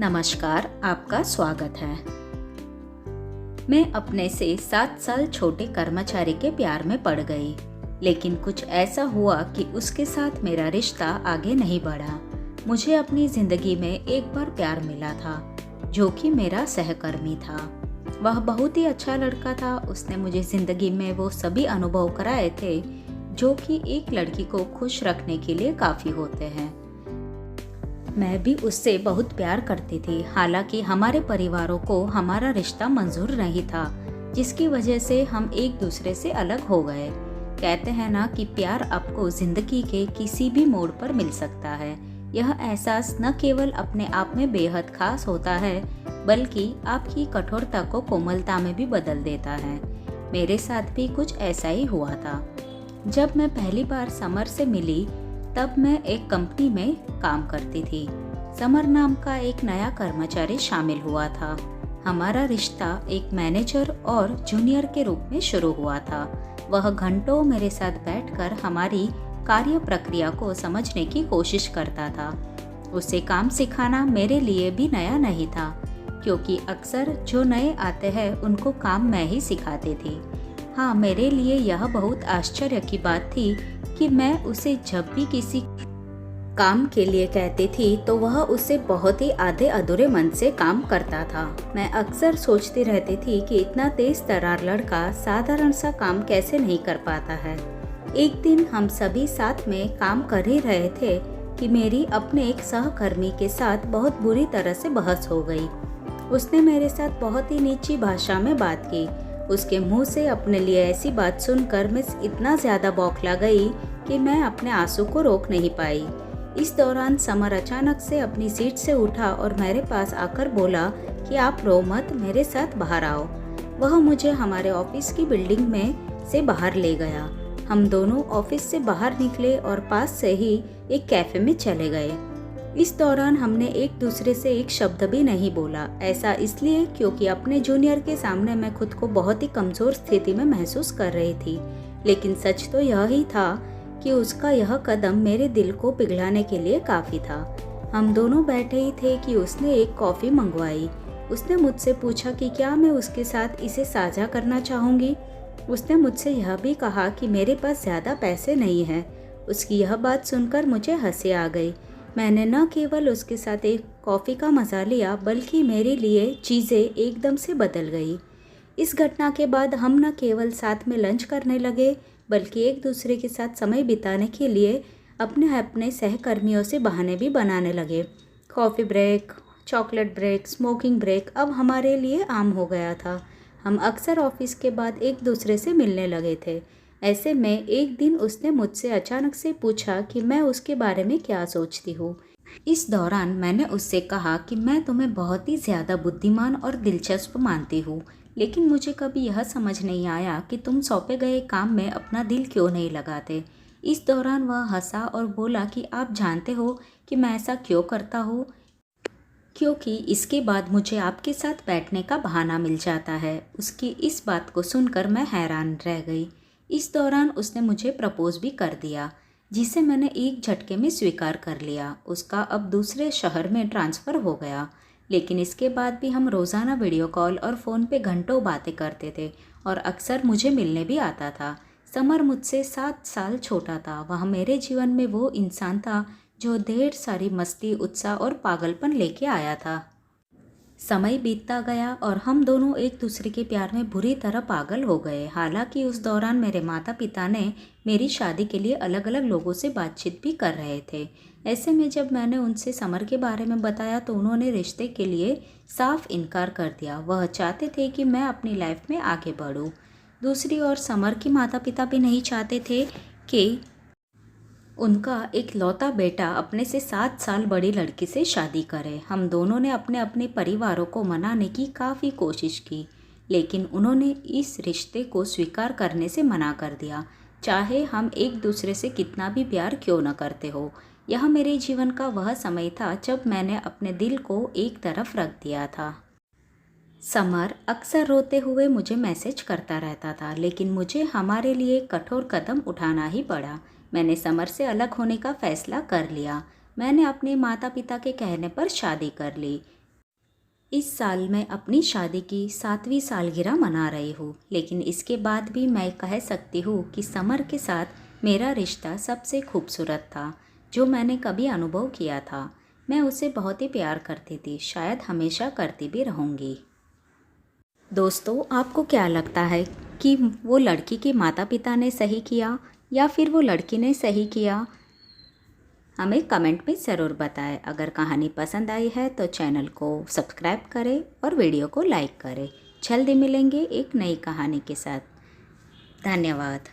नमस्कार, आपका स्वागत है। मैं अपने से 7 साल छोटे कर्मचारी के प्यार में पड़ गई, लेकिन कुछ ऐसा हुआ कि उसके साथ मेरा रिश्ता आगे नहीं बढ़ा। मुझे अपनी जिंदगी में एक बार प्यार मिला था, जो कि मेरा सहकर्मी था। वह बहुत ही अच्छा लड़का था। उसने मुझे जिंदगी में वो सभी अनुभव कराए थे जो कि एक लड़की को खुश रखने के लिए काफ़ी होते हैं। मैं भी उससे बहुत प्यार करती थी। हालांकि हमारे परिवारों को हमारा रिश्ता मंजूर नहीं था, जिसकी वजह से हम एक दूसरे से अलग हो गए। कहते हैं ना कि प्यार आपको जिंदगी के किसी भी मोड़ पर मिल सकता है। यह एहसास न केवल अपने आप में बेहद खास होता है, बल्कि आपकी कठोरता को कोमलता में भी बदल देता है। मेरे साथ भी कुछ ऐसा ही हुआ था। जब मैं पहली बार समर से मिली, तब मैं एक कंपनी में काम करती थी। समर नाम का एक नया कर्मचारी शामिल हुआ था। हमारा रिश्ता एक मैनेजर और जूनियर के रूप में शुरू हुआ था। वह घंटों मेरे साथ बैठकर हमारी कार्य प्रक्रिया को समझने की कोशिश करता था। उसे काम सिखाना मेरे लिए भी नया नहीं था, क्योंकि अक्सर जो नए आते हैं उनको काम मैं ही सिखाती थी। हाँ, मेरे लिए यह बहुत आश्चर्य की बात थी कि मैं उसे जब भी किसी काम के लिए कहती थी तो वह उसे बहुत ही आधे अधूरे मन से काम करता था। मैं अक्सर सोचती रहती थी कि इतना तेज तर्रार लड़का साधारण सा काम कैसे नहीं कर पाता है। एक दिन हम सभी साथ में काम कर ही रहे थे कि मेरी अपने एक सहकर्मी के साथ बहुत बुरी तरह से बहस हो गई। उसने मेरे साथ बहुत ही नीची भाषा में बात की। उसके मुंह से अपने लिए ऐसी बात सुनकर मैं इतना ज्यादा बौखला गई कि मैं अपने आंसू को रोक नहीं पाई। इस दौरान समर अचानक से अपनी सीट से उठा और मेरे पास आकर बोला कि आप रो मत, मेरे साथ बाहर आओ। वह मुझे हमारे ऑफिस की बिल्डिंग में से बाहर ले गया। हम दोनों ऑफिस से बाहर निकले और पास से ही एक कैफे में चले गए। इस दौरान हमने एक दूसरे से एक शब्द भी नहीं बोला। ऐसा इसलिए क्योंकि अपने जूनियर के सामने मैं खुद को बहुत ही कमजोर स्थिति में महसूस कर रही थी। लेकिन सच तो यह ही था कि उसका यह कदम मेरे दिल को पिघलाने के लिए काफी था। हम दोनों बैठे ही थे कि उसने एक कॉफी मंगवाई। उसने मुझसे पूछा कि क्या मैं उसके साथ इसे साझा करना चाहूंगी। उसने मुझसे यह भी कहा कि मेरे पास ज्यादा पैसे नहीं है। उसकी यह बात सुनकर मुझे हंसी आ गई। मैंने न केवल उसके साथ एक कॉफ़ी का मज़ा लिया, बल्कि मेरे लिए चीज़ें एकदम से बदल गई। इस घटना के बाद हम न केवल साथ में लंच करने लगे, बल्कि एक दूसरे के साथ समय बिताने के लिए अपने अपने सहकर्मियों से बहाने भी बनाने लगे। Coffee break, chocolate break, smoking break अब हमारे लिए आम हो गया था। हम अक्सर ऑफिस के बाद एक दूसरे से मिलने लगे थे। ऐसे में एक दिन उसने मुझसे अचानक से पूछा कि मैं उसके बारे में क्या सोचती हूँ। इस दौरान मैंने उससे कहा कि मैं तुम्हें बहुत ही ज़्यादा बुद्धिमान और दिलचस्प मानती हूँ, लेकिन मुझे कभी यह समझ नहीं आया कि तुम सौंपे गए काम में अपना दिल क्यों नहीं लगाते। इस दौरान वह हंसा और बोला कि आप जानते हो कि मैं ऐसा क्यों करता हूँ, क्योंकि इसके बाद मुझे आपके साथ बैठने का बहाना मिल जाता है। उसकी इस बात को सुनकर मैं हैरान रह गई। इस दौरान उसने मुझे प्रपोज भी कर दिया, जिसे मैंने एक झटके में स्वीकार कर लिया। उसका अब दूसरे शहर में ट्रांसफ़र हो गया, लेकिन इसके बाद भी हम रोज़ाना वीडियो कॉल और फ़ोन पे घंटों बातें करते थे और अक्सर मुझे मिलने भी आता था। समर मुझसे 7 साल छोटा था। वह मेरे जीवन में वो इंसान था जो ढेर सारी मस्ती, उत्साह और पागलपन लेके आया था। समय बीतता गया और हम दोनों एक दूसरे के प्यार में बुरी तरह पागल हो गए। हालांकि उस दौरान मेरे माता पिता ने मेरी शादी के लिए अलग अलग लोगों से बातचीत भी कर रहे थे। ऐसे में जब मैंने उनसे समर के बारे में बताया तो उन्होंने रिश्ते के लिए साफ इनकार कर दिया। वह चाहते थे कि मैं अपनी लाइफ में आगे बढ़ूँ। दूसरी ओर समर के माता पिता भी नहीं चाहते थे कि उनका एक लौता बेटा अपने से 7 साल बड़ी लड़की से शादी करे। हम दोनों ने अपने अपने परिवारों को मनाने की काफ़ी कोशिश की, लेकिन उन्होंने इस रिश्ते को स्वीकार करने से मना कर दिया, चाहे हम एक दूसरे से कितना भी प्यार क्यों न करते हो। यह मेरे जीवन का वह समय था जब मैंने अपने दिल को एक तरफ रख दिया था। समर अक्सर रोते हुए मुझे मैसेज करता रहता था, लेकिन मुझे हमारे लिए कठोर कदम उठाना ही पड़ा। मैंने समर से अलग होने का फैसला कर लिया। मैंने अपने माता पिता के कहने पर शादी कर ली। इस साल मैं अपनी शादी की 7वीं सालगिरह मना रही हूँ, लेकिन इसके बाद भी मैं कह सकती हूँ कि समर के साथ मेरा रिश्ता सबसे खूबसूरत था जो मैंने कभी अनुभव किया था। मैं उसे बहुत ही प्यार करती थी, शायद हमेशा करती भी रहूँगी। दोस्तों, आपको क्या लगता है कि वो लड़की के माता पिता ने सही किया या फिर वो लड़की ने सही किया? हमें कमेंट में ज़रूर बताएं। अगर कहानी पसंद आई है तो चैनल को सब्सक्राइब करें और वीडियो को लाइक करें। जल्दी मिलेंगे एक नई कहानी के साथ। धन्यवाद।